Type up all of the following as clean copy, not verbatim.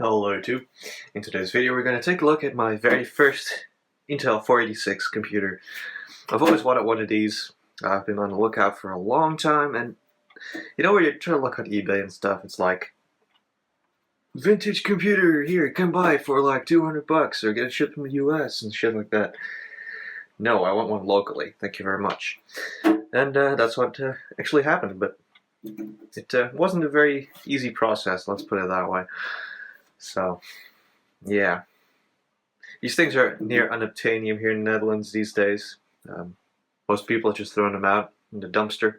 Hello YouTube. In today's video we're going to take a look at my very first Intel 486 computer. I've always wanted one of these. I've been on the lookout for a long time, and you know when you're trying to look on eBay and stuff, it's like, vintage computer, here, come buy for like $200 or get it shipped from the US and shit like that. No, I want one locally, thank you very much. And that's what actually happened, but it wasn't a very easy process, let's put it that way. So, yeah. These things are near unobtainium here in the Netherlands these days. Most people are just throwing them out in the dumpster.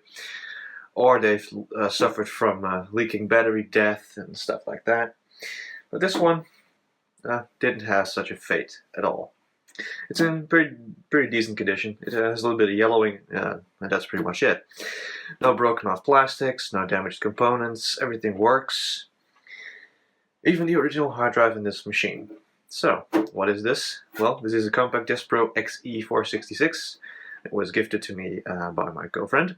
Or they've suffered from leaking battery death and stuff like that. But this one didn't have such a fate at all. It's in pretty decent condition. It has a little bit of yellowing, and that's pretty much it. No broken off plastics, no damaged components, everything works. Even the original hard drive in this machine. So, what is this? Well, this is a Compaq Deskpro XE 466. It was gifted to me by my girlfriend.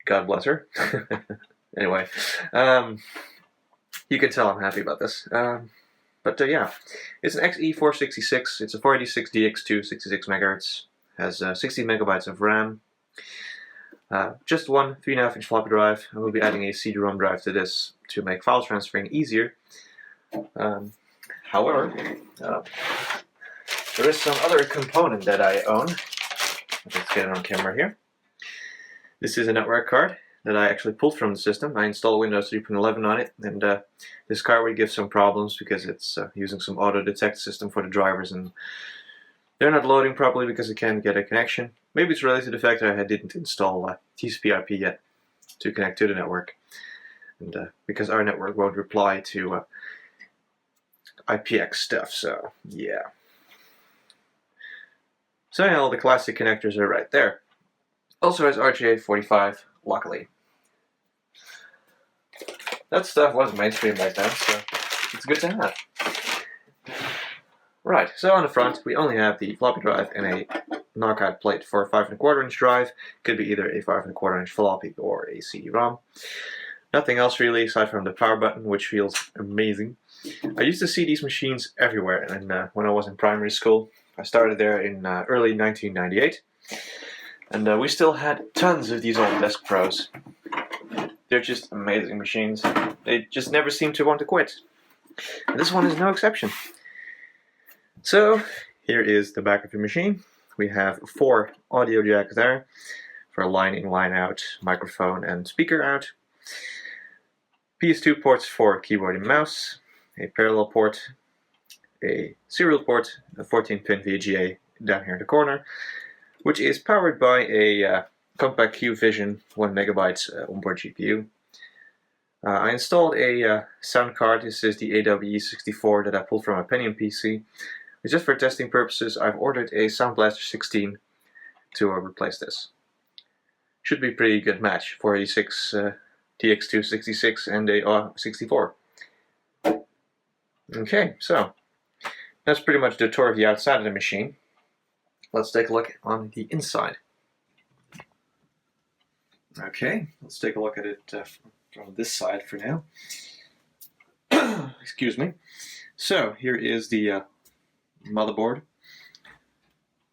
God bless her. Anyway, you can tell I'm happy about this. But yeah, it's an XE 466. It's a 486 DX2, 66 MHz. Has 60 megabytes of RAM. Just one 3.5-inch floppy drive. I will be adding a CD-ROM drive to this to make file transferring easier. However, there is some other component that I own. Let's get it on camera here. This is a network card that I actually pulled from the system. I installed Windows 3.11 on it, and this card would give some problems because it's using some auto-detect system for the drivers, and they're not loading properly because I can't get a connection. Maybe it's related to the fact that I didn't install TCP/IP yet to connect to the network, and because our network won't reply to IPX stuff, so yeah. So yeah, all the classic connectors are right there. Also has RJ45, luckily. That stuff wasn't mainstream back then, so it's good to have. Right, so on the front we only have the floppy drive and a knockout plate for a 5.25-inch drive. Could be either a 5.25-inch floppy or a CD-ROM. Nothing else really aside from the power button, which feels amazing. I used to see these machines everywhere, and when I was in primary school. I started there in early 1998. And we still had tons of these old Desk Pros. They're just amazing machines. They just never seem to want to quit. And this one is no exception. So, here is the back of the machine. We have 4 audio jacks there for line in, line out, microphone and speaker out. PS2 ports for keyboard and mouse, a parallel port, a serial port, a 14-pin VGA down here in the corner, which is powered by a Compaq Q-Vision 1 MB onboard GPU. I installed a sound card. This is the AWE64 that I pulled from a Pentium PC. It's just for testing purposes. I've ordered a Sound Blaster 16 to replace this. Should be a pretty good match. 486 DX2 66 and a 64. Okay, so that's pretty much the tour of the outside of the machine. Let's take a look on the inside. Okay, let's take a look at it from this side for now. Excuse me. So, here is the motherboard.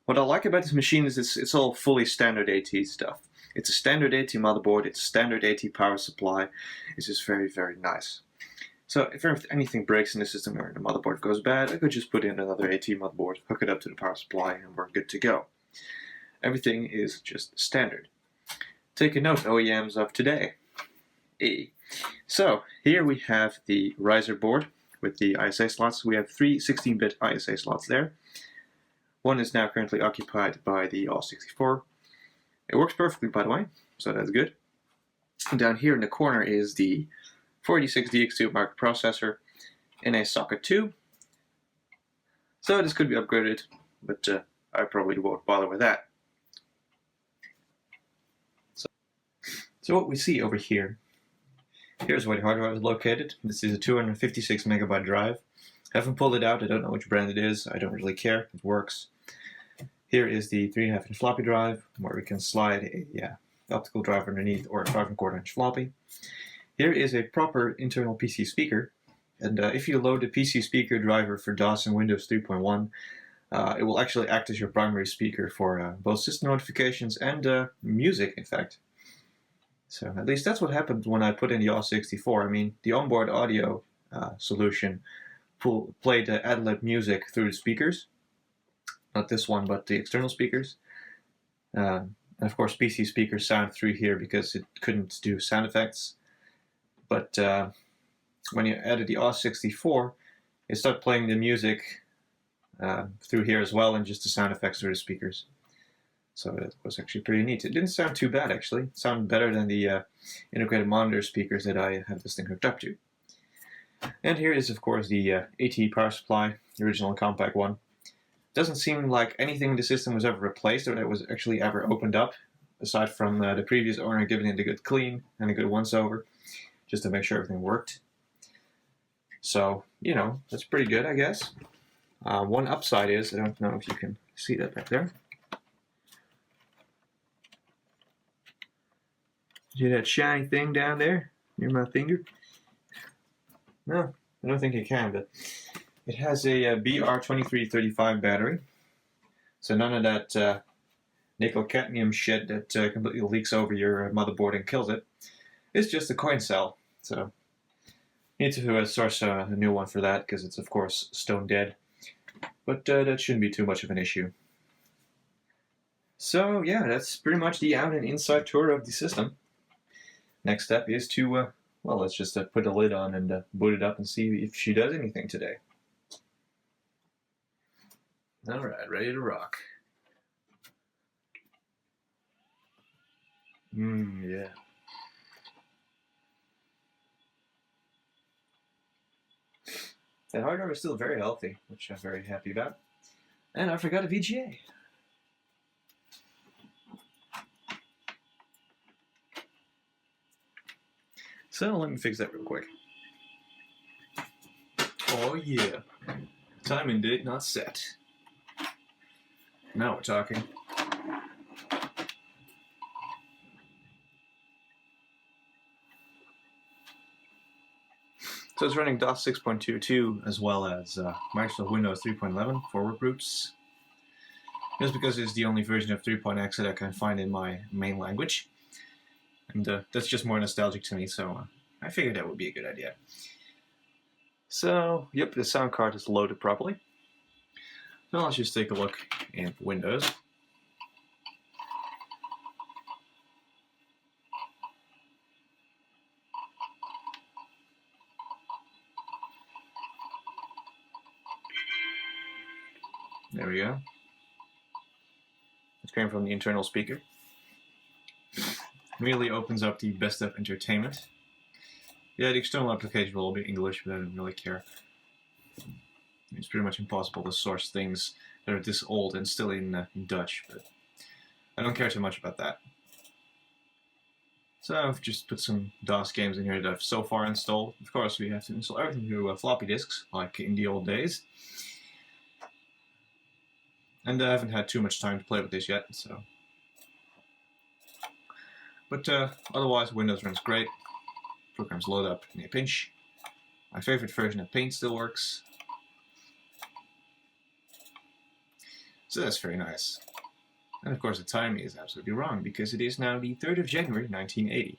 What I like about this machine is it's all fully standard AT stuff. It's a standard AT motherboard, it's a standard AT power supply. It's just very, very nice. So if anything breaks in the system or the motherboard goes bad, I could just put in another AT motherboard, hook it up to the power supply, and we're good to go. Everything is just standard. Take a note, OEMs of today. So here we have the riser board with the ISA slots. We have 3 16-bit ISA slots there. One is now currently occupied by the ALL64. It works perfectly, by the way, so that's good. And down here in the corner is the 486 DX2 microprocessor in a socket 2. So this could be upgraded, but I probably won't bother with that. So what we see over here, here's where the hard drive is located. This is a 256 megabyte drive. I haven't pulled it out, I don't know which brand it is, I don't really care, it works. Here is the 3.5-inch floppy drive, where we can slide a optical drive underneath or a 5.25-inch floppy. Here is a proper internal PC speaker And if you load the PC speaker driver for DOS and Windows 3.1, it will actually act as your primary speaker for both system notifications and music, in fact. So at least that's what happened when I put in the AUX64. I mean, the onboard audio solution played ad-lib music through the speakers. Not this one, but the external speakers. And of course, PC speakers sound through here because it couldn't do sound effects. But when you added the AUX64, it started playing the music through here as well, and just the sound effects through the speakers. So it was actually pretty neat. It didn't sound too bad, actually. It sounded better than the integrated monitor speakers that I have this thing hooked up to. And here is, of course, the AT power supply, the original Compaq one. Doesn't seem like anything in the system was ever replaced or that was actually ever opened up, aside from the previous owner giving it a good clean and a good once-over, just to make sure everything worked. So, you know, that's pretty good, I guess. One upside is, I don't know if you can see that back there. See that shiny thing down there near my finger? No, I don't think you can, but it has a BR2335 battery. So none of that nickel cadmium shit that completely leaks over your motherboard and kills it. It's just a coin cell. So you need to source a new one for that because it's, of course, stone dead. But that shouldn't be too much of an issue. So yeah, that's pretty much the out and inside tour of the system. Next step is to, well, let's just put the lid on and boot it up and see if she does anything today. Alright, ready to rock. Yeah. That hard drive is still very healthy, which I'm very happy about. And I forgot a VGA. So let me fix that real quick. Oh yeah. Time and date not set. Now we're talking. So it's running DOS 6.22 as well as Microsoft Windows 3.11 for workgroups. Just because it's the only version of 3.x that I can find in my main language. And that's just more nostalgic to me, so I figured that would be a good idea. So, yep, the sound card is loaded properly. So let's just take a look in Windows. There we go. It's coming from the internal speaker. Immediately opens up the best of entertainment. Yeah, the external application will all be English, but I don't really care. It's pretty much impossible to source things that are this old and still in Dutch, but I don't care too much about that. So I've just put some DOS games in here that I've so far installed. Of course, we have to install everything through floppy disks, like in the old days. And I haven't had too much time to play with this yet, so. But otherwise, Windows runs great. Programs load up in a pinch. My favorite version of Paint still works. So that's very nice. And of course the timing is absolutely wrong because it is now the 3rd of January 1980.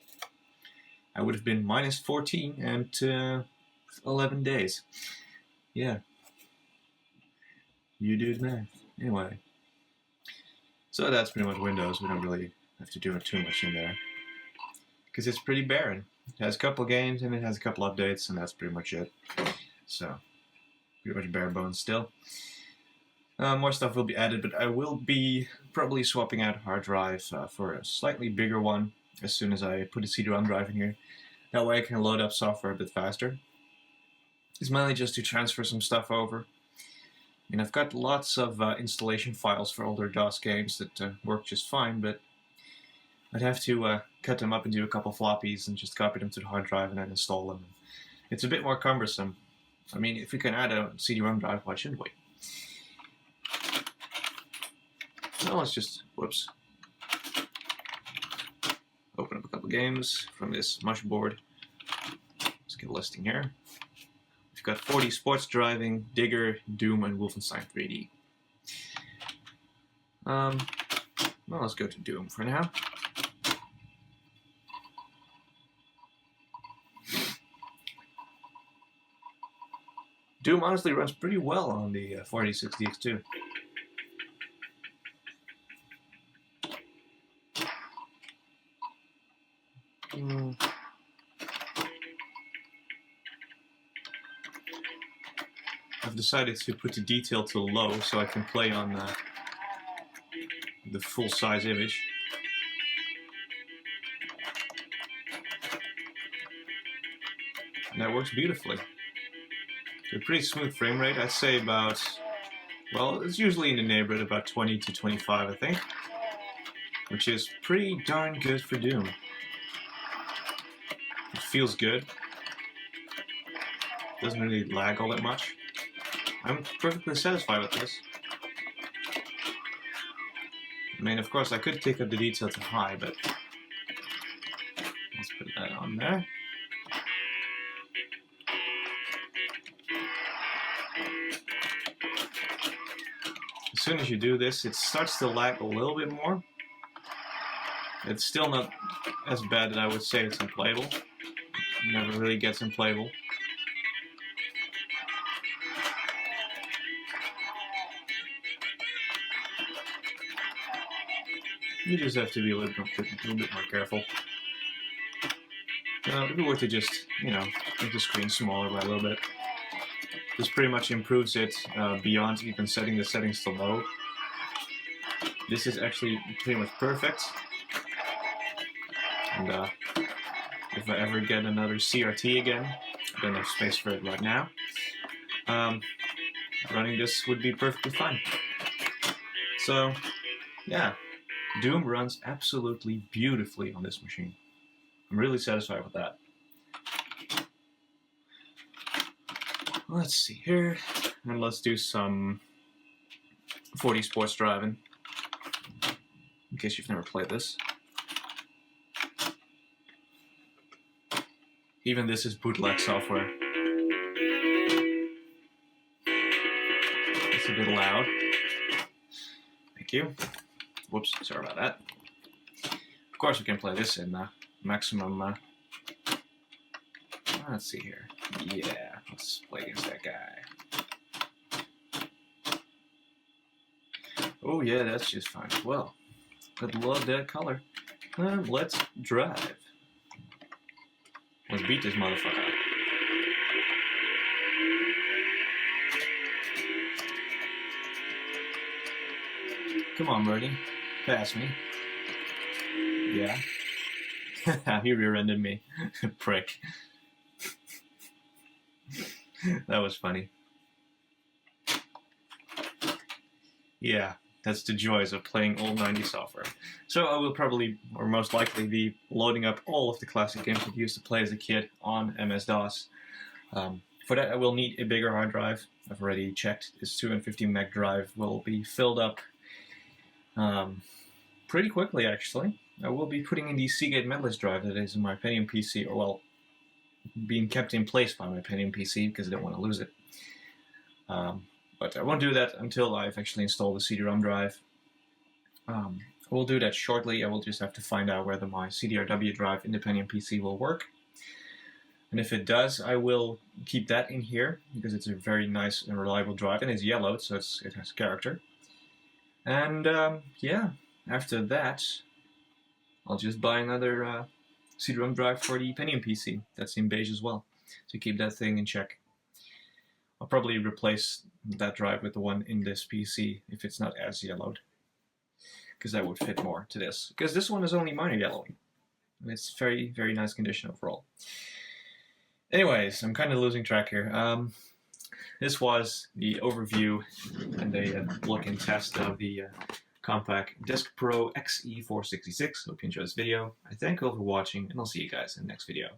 I would have been minus 14 and 11 days. Yeah. You do the math. Anyway. So that's pretty much Windows. We don't really have to do too much in there. Because it's pretty barren. It has a couple games and it has a couple updates and that's pretty much it. So, pretty much bare bones still. More stuff will be added, but I will be probably swapping out a hard drive for a slightly bigger one as soon as I put a CD-ROM drive in here. That way I can load up software a bit faster. It's mainly just to transfer some stuff over. And I've got lots of installation files for older DOS games that work just fine, but I'd have to cut them up into a couple floppies and just copy them to the hard drive and then install them. It's a bit more cumbersome. I mean, if we can add a CD-ROM drive, why shouldn't we? So let's just, whoops, open up a couple games from this mush board. Let's get a listing here. We've got 4D Sports Driving, Digger, Doom, and Wolfenstein 3D. Well, let's go to Doom for now. Doom honestly runs pretty well on the 486DX2. I've decided to put the detail to low so I can play on the full-size image. And that works beautifully. A pretty smooth frame rate, I'd say about, well, it's usually in the neighborhood about 20 to 25, I think, which is pretty darn good for Doom. It feels good. Doesn't really lag all that much. I'm perfectly satisfied with this. I mean, of course, I could take up the detail to high, but let's put that on there. As soon as you do this, it starts to lag a little bit more. It's still not as bad that I would say it's unplayable. It never really gets unplayable. You just have to be a little bit more careful. If we were to just, make the screen smaller by a little bit, this pretty much improves it beyond even setting the settings to low. This is actually pretty much perfect. And if I ever get another CRT again, I don't have space for it right now, running this would be perfectly fine. So, yeah. Doom runs absolutely beautifully on this machine. I'm really satisfied with that. Let's see here, and let's do some 4D Sports Driving, in case you've never played this. Even this is bootleg software. It's a bit loud. Thank you. Whoops, sorry about that. Of course we can play this in maximum, let's see here. Yeah, let's play against that guy. Oh yeah, that's just fine as well. I love that color. Let's drive. Let's beat this motherfucker. Come on, birdie. Pass me. Yeah. He rear-ended me. Prick. That was funny. Yeah, that's the joys of playing old 90s software. So I will probably, or most likely, be loading up all of the classic games I used to play as a kid on MS-DOS. For that I will need a bigger hard drive. I've already checked. This 250 meg drive will be filled up pretty quickly, actually. I will be putting in the Seagate Medalist drive that is in my Pentium PC, or well, being kept in place by my Pentium PC because I don't want to lose it. But I won't do that until I've actually installed the CD-ROM drive. I will do that shortly. I will just have to find out whether my CDRW drive in the Pentium PC will work. And if it does, I will keep that in here because it's a very nice and reliable drive, and it's yellowed, so it has character. And yeah, after that, I'll just buy another CD-ROM drive for the Pentium PC. That's in beige as well, to keep that thing in check. I'll probably replace that drive with the one in this PC if it's not as yellowed, because that would fit more to this. Because this one is only minor yellowing, and it's very, very nice condition overall. Anyways, I'm kind of losing track here. This was the overview and a look and test of the Compaq Deskpro XE 466. Hope you enjoyed this video. I thank you all for watching, and I'll see you guys in the next video.